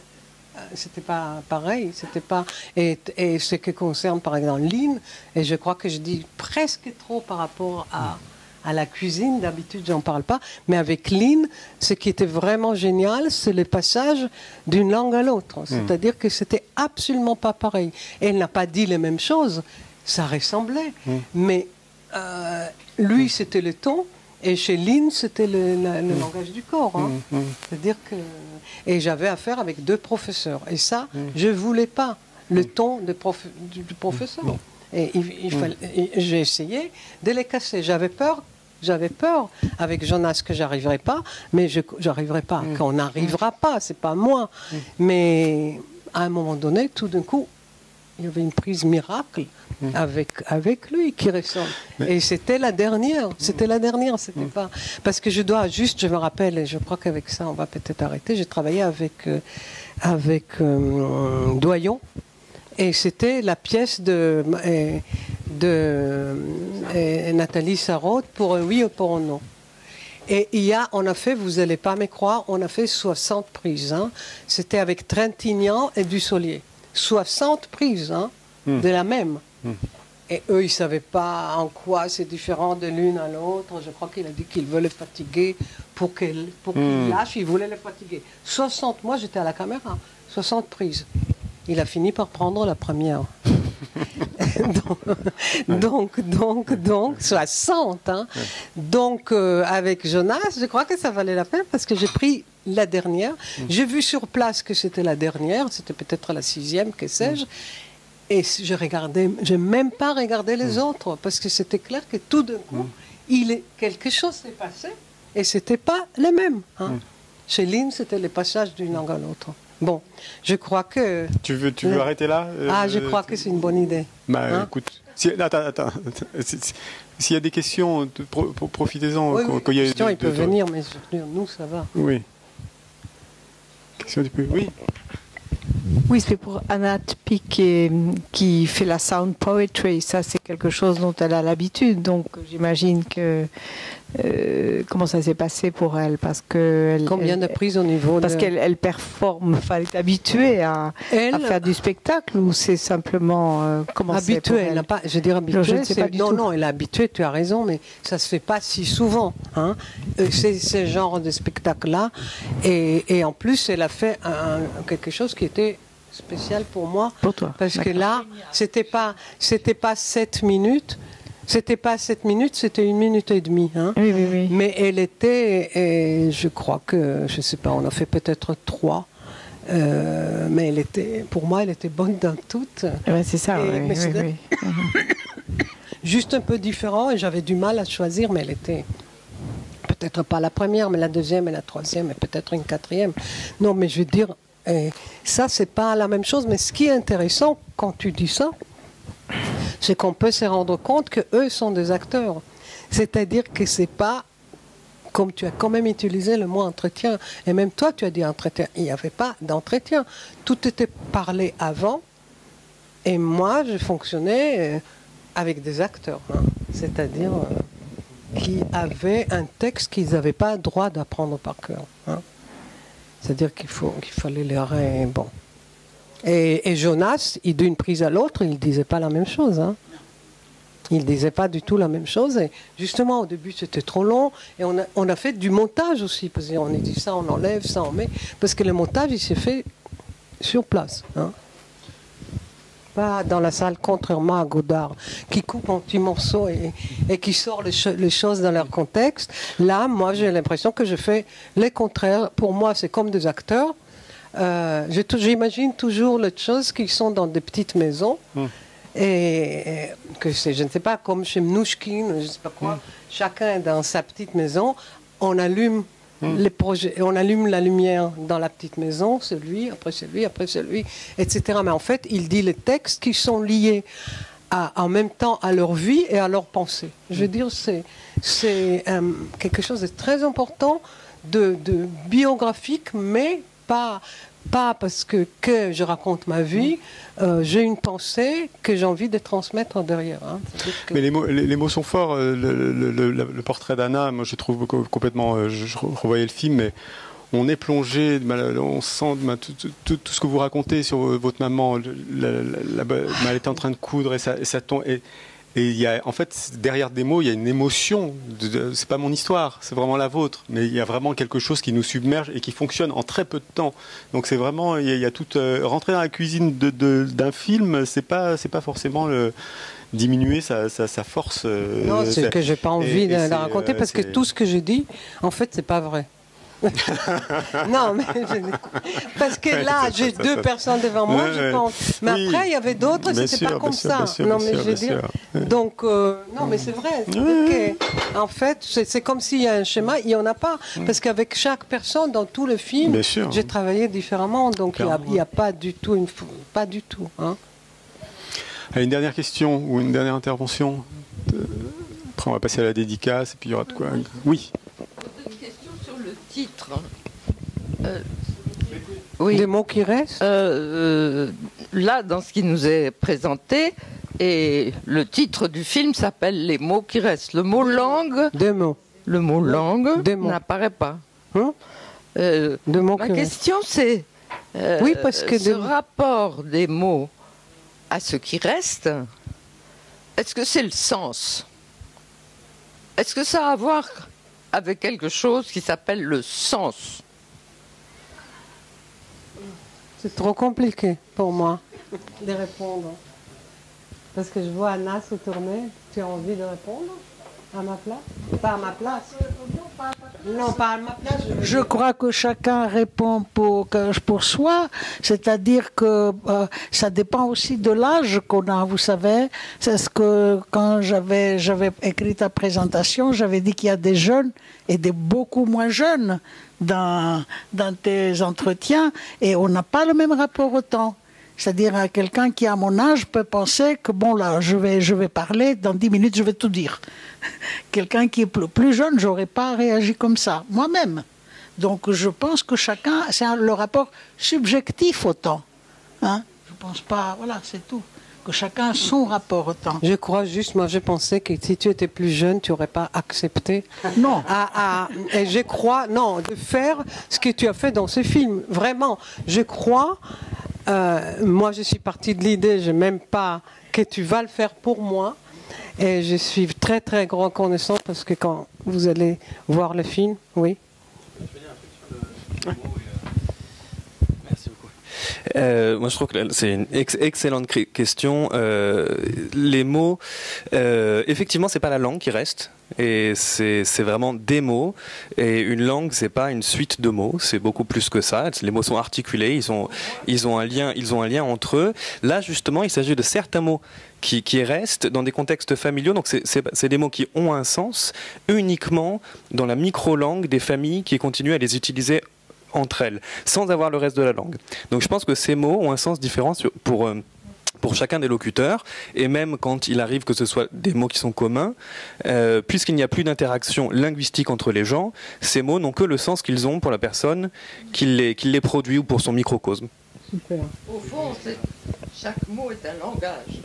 pareil. C'était pas. Et ce qui concerne par exemple Lynn, et je crois que je dis presque trop par rapport à la cuisine. D'habitude, j'en parle pas. Mais avec Lynn, ce qui était vraiment génial, c'est le passage d'une langue à l'autre. C'est-à-dire que c'était absolument pas pareil. Et elle n'a pas dit les mêmes choses. Ça ressemblait, mais lui c'était le ton et chez Lynn c'était le langage du corps. Hein. C'est-à-dire que et j'avais affaire avec 2 professeurs et ça je voulais pas le ton du professeur. Et j'ai essayé de les casser. J'avais peur avec Jonas que j'arriverais pas, mais j'arriverai pas. Qu'on n'arrivera pas, c'est pas moi. Mais à un moment donné, tout d'un coup, il y avait une prise miracle avec lui qui ressemble. Et c'était la dernière. C'était pas... Parce que je me rappelle, et je crois qu'avec ça, on va peut-être arrêter, j'ai travaillé avec Doyon. Et c'était la pièce de Nathalie Sarraute pour un oui ou pour un non. Et on a fait, vous n'allez pas me croire, on a fait 60 prises. Hein. C'était avec Trintignant et Dussolier. 60 prises de la même. Et eux, ils ne savaient pas en quoi c'est différent de l'une à l'autre. Je crois qu'il a dit qu'il veut les fatiguer pour qu'ils lâchent. Il voulait les fatiguer. 60, moi j'étais à la caméra, 60 prises. Il a fini par prendre la première. donc 60. Hein. Donc, avec Jonas, je crois que ça valait la peine parce que j'ai pris la dernière. J'ai vu sur place que c'était la dernière. C'était peut-être la 6e, que sais-je. Et je n'ai même pas regardé les autres, parce que c'était clair que tout d'un coup, quelque chose s'est passé, et ce n'était pas les mêmes. Hein. Chez Lynn, c'était le passage d'une langue à l'autre. Bon, je crois que... Tu veux arrêter là je crois que c'est une bonne idée. Bah, écoute, attends. S'il y a des questions, profitez-en. Oui, questions, il peut venir, mais nous, ça va. Oui. Question du public. Oui. Oui, c'est pour Anat Pic qui fait la sound poetry. Ça, c'est quelque chose dont elle a l'habitude. Donc, j'imagine que... comment ça s'est passé pour elle? Parce que combien de prises au niveau parce qu'elle performe, elle est habituée à faire du spectacle, ou c'est simplement comment habituée? Elle n'a pas, je dirais habituée. Je ne sais pas du tout. Non, elle est habituée. Tu as raison, mais ça se fait pas si souvent. Hein. C'est ce genre de spectacle-là, et en plus, elle a fait quelque chose qui était spécial pour moi. Pour toi. Parce que là, c'était pas 7 minutes. C'était pas 7 minutes, c'était 1 minute et demie. Hein. Oui. Mais elle était, et je crois que, je sais pas, on a fait peut-être 3. Mais elle était, pour moi, elle était bonne dans toutes. Ouais, c'est ça, oui. Juste un peu différent, et j'avais du mal à choisir, mais elle était peut-être pas la première, mais la deuxième et la troisième, et peut-être une quatrième. Non, mais je veux dire, ça, c'est pas la même chose. Mais ce qui est intéressant quand tu dis ça, c'est qu'on peut se rendre compte qu'eux sont des acteurs. C'est-à-dire que c'est pas, comme tu as quand même utilisé le mot entretien, et même toi tu as dit entretien, il n'y avait pas d'entretien. Tout était parlé avant, et moi je fonctionnais avec des acteurs, hein. C'est-à-dire qui avaient un texte qu'ils n'avaient pas le droit d'apprendre par cœur. Hein. C'est-à-dire qu'il fallait les bon. Et Jonas, d'une prise à l'autre, il ne disait pas la même chose. Hein. Il ne disait pas du tout la même chose. Et justement, au début, c'était trop long. Et on a fait du montage aussi. Parce qu'on a dit ça, on enlève, ça, on met. Parce que le montage, il s'est fait sur place. Hein. Pas dans la salle, contrairement à Godard, qui coupe en petits morceaux et qui sort les choses dans leur contexte. Là, moi, j'ai l'impression que je fais les contraires. Pour moi, c'est comme des acteurs. J'imagine toujours les choses qui sont dans des petites maisons et que c'est, je ne sais pas, comme chez Mnouchkine, je ne sais pas quoi, chacun dans sa petite maison, on allume les projets, on allume la lumière dans la petite maison, celui, après celui, après celui, etc. Mais en fait, il dit les textes qui sont liés en même temps à leur vie et à leur pensée. Je veux dire, c'est quelque chose de très important, de biographique, mais pas parce que je raconte ma vie, j'ai une pensée que j'ai envie de transmettre derrière. Hein. Mais les mots sont forts. Le portrait d'Anna, moi je trouve complètement... Je revoyais le film, mais on est plongé, on sent tout ce que vous racontez sur votre maman. Elle était en train de coudre et ça tombe... Et il y a, en fait, derrière des mots, il y a une émotion. C'est pas mon histoire, c'est vraiment la vôtre. Mais il y a vraiment quelque chose qui nous submerge et qui fonctionne en très peu de temps. Donc c'est vraiment, il y a tout. Rentrer dans la cuisine d'un film, c'est pas forcément diminuer sa force. Non, c'est que j'ai pas envie de la raconter parce que tout ce que je dis, en fait, c'est pas vrai. Non, mais parce que là, j'ai 2 personnes devant moi, je pense. Mais oui, après, il y avait d'autres, c'était pas comme ça. Non, mais je veux dire. Donc, non, mais c'est vrai. En fait, c'est comme s'il y a un schéma, il n'y en a pas. Parce qu'avec chaque personne, dans tout le film, j'ai travaillé différemment. Donc, il n'y a pas du tout. Pas du tout. Hein. Allez, une dernière question ou une dernière intervention. Après, on va passer à la dédicace et puis il y aura de quoi. Oui. Titre. Oui. Des mots qui restent là, dans ce qui nous est présenté, et le titre du film s'appelle Les mots qui restent. Le mot langue. Deux mots. Le mot langue n'apparaît pas. Deux mots. Ma question, c'est oui, parce que ce rapport des mots à ce qui reste. Est-ce que c'est le sens? Est-ce que ça a à voir avec quelque chose qui s'appelle le sens? C'est trop compliqué pour moi de répondre. Parce que je vois Anna se tourner. Tu as envie de répondre à ma place? Pas à ma place. Non, pas à ma place. Je crois que chacun répond pour soi, c'est-à-dire que ça dépend aussi de l'âge qu'on a, vous savez. C'est ce que quand j'avais écrit ta présentation, j'avais dit qu'il y a des jeunes et des beaucoup moins jeunes dans tes entretiens, et on n'a pas le même rapport au temps. C'est-à-dire quelqu'un qui, à mon âge, peut penser que, bon, là, je vais parler, dans 10 minutes, je vais tout dire. Quelqu'un qui est plus jeune, j'aurais pas réagi comme ça, moi-même. Donc, je pense que chacun, c'est le rapport subjectif au temps. Hein? Je pense pas, voilà, c'est tout. Que chacun a son rapport au temps. Je crois juste, moi, je pensais que si tu étais plus jeune, tu n'aurais pas accepté. Non. Et je crois, non, de faire ce que tu as fait dans ce film. Vraiment, je crois. Moi, je suis partie de l'idée, je n'aime pas que tu vas le faire pour moi. Et je suis très, très reconnaissante parce que quand vous allez voir le film, oui. Merci beaucoup. Moi, je trouve que c'est une excellente question. Les mots, effectivement, c'est pas la langue qui reste. Et c'est vraiment des mots. Et une langue, c'est pas une suite de mots. C'est beaucoup plus que ça. Les mots sont articulés. Ils ont un lien entre eux. Là, justement, il s'agit de certains mots qui restent dans des contextes familiaux. Donc, c'est des mots qui ont un sens uniquement dans la micro-langue des familles qui continuent à les utiliser entre elles, sans avoir le reste de la langue. Donc, je pense que ces mots ont un sens différent pour chacun des locuteurs, et même quand il arrive que ce soit des mots qui sont communs, puisqu'il n'y a plus d'interaction linguistique entre les gens, ces mots n'ont que le sens qu'ils ont pour la personne qui les produit ou pour son microcosme. Super. Au fond, chaque mot est un langage.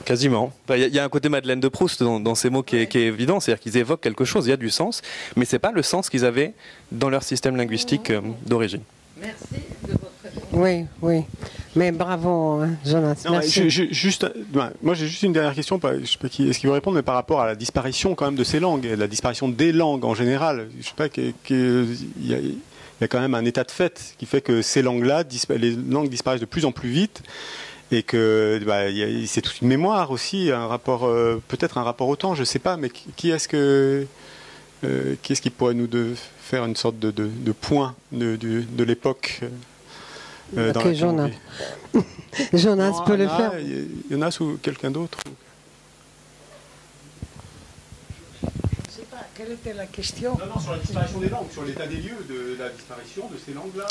Quasiment. Il y a un côté Madeleine de Proust dans ces mots qui est évident, c'est-à-dire qu'ils évoquent quelque chose, il y a du sens, mais ce n'est pas le sens qu'ils avaient dans leur système linguistique d'origine. Merci de votre réponse. Oui, oui. Mais bravo, Jonas. Non, merci. Moi, j'ai juste une dernière question. Je sais pas est-ce qu'il veut répondre, mais par rapport à la disparition quand même de ces langues, la disparition des langues en général. Je sais pas il y a quand même un état de fait qui fait que ces langues-là, les langues disparaissent de plus en plus vite. Et que c'est toute une mémoire aussi, un rapport, peut-être un rapport au temps, je ne sais pas, mais qui est-ce qui pourrait nous faire une sorte de point de l'époque dans la Jonas. Jonas peut le faire. Jonas ou quelqu'un d'autre? Quelle était la question? Non, sur la disparition des langues, sur l'état des lieux de la disparition de ces langues-là.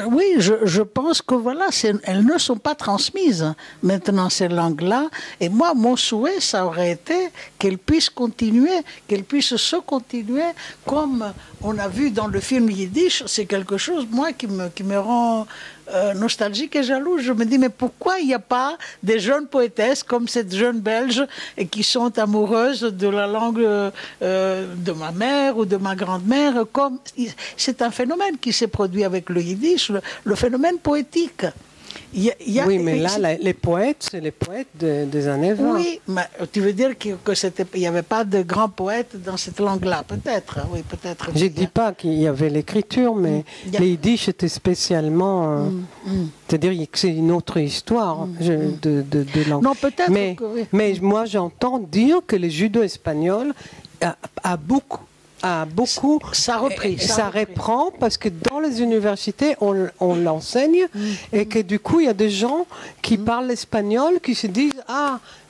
Oui, je pense que voilà, elles ne sont pas transmises maintenant, ces langues-là. Et moi, mon souhait, ça aurait été qu'elles puissent se continuer, comme on a vu dans le film Yiddish. C'est quelque chose, moi, qui me rend nostalgique et jaloux. Je me dis, mais pourquoi il n'y a pas des jeunes poétesses comme cette jeune Belge et qui sont amoureuses de la langue de ma mère ou de ma grand-mère? C'est un phénomène qui s'est produit avec le Yiddish, le phénomène poétique. Oui, mais là, les poètes, c'est les poètes des années 20. Oui, mais tu veux dire qu'il n'y avait pas de grands poètes dans cette langue-là? Peut-être, oui, peut-être. Je ne dis pas qu'il y avait l'écriture, mais les Yiddish étaient spécialement... C'est-à-dire que c'est une autre histoire de langue. Non, peut-être. Mais moi, j'entends dire que le judo espagnol a beaucoup... Ça reprend parce que dans les universités on l'enseigne et que du coup il y a des gens qui parlent l'espagnol qui se disent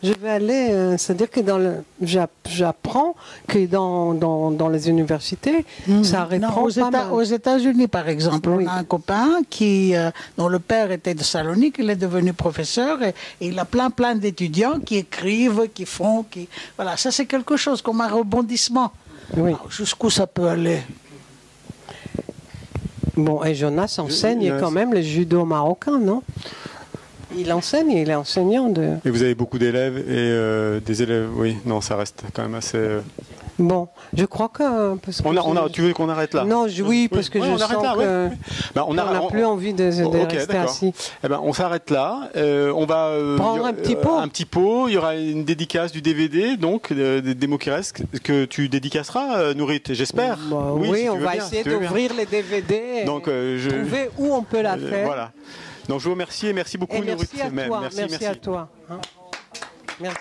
je vais aller c'est-à-dire que j'apprends que dans les universités ça reprend aux États-Unis par exemple on a un copain dont le père était de Salonique, il est devenu professeur et il a plein d'étudiants qui écrivent, voilà, ça c'est quelque chose comme un rebondissement. Oui. Jusqu'où ça peut aller? Bon, et Jonas enseigne quand même le judo marocain, non? il enseigne, il est enseignant. Et vous avez beaucoup d'élèves et des élèves, oui, non, ça reste quand même assez... Bon, je crois que... tu veux qu'on arrête là? Non, oui, parce que je sens que on n'a plus envie de rester assis. Eh ben, on s'arrête là. On va prendre un petit pot. Il y aura une dédicace du DVD, donc des mots qui restent, que tu dédicaceras, Nourit, j'espère. Oui, si on va essayer d'ouvrir les DVD donc, et trouver où on peut la faire. Voilà. Donc je vous remercie et merci beaucoup, Nourit. Merci à toi. Merci à toi. Merci.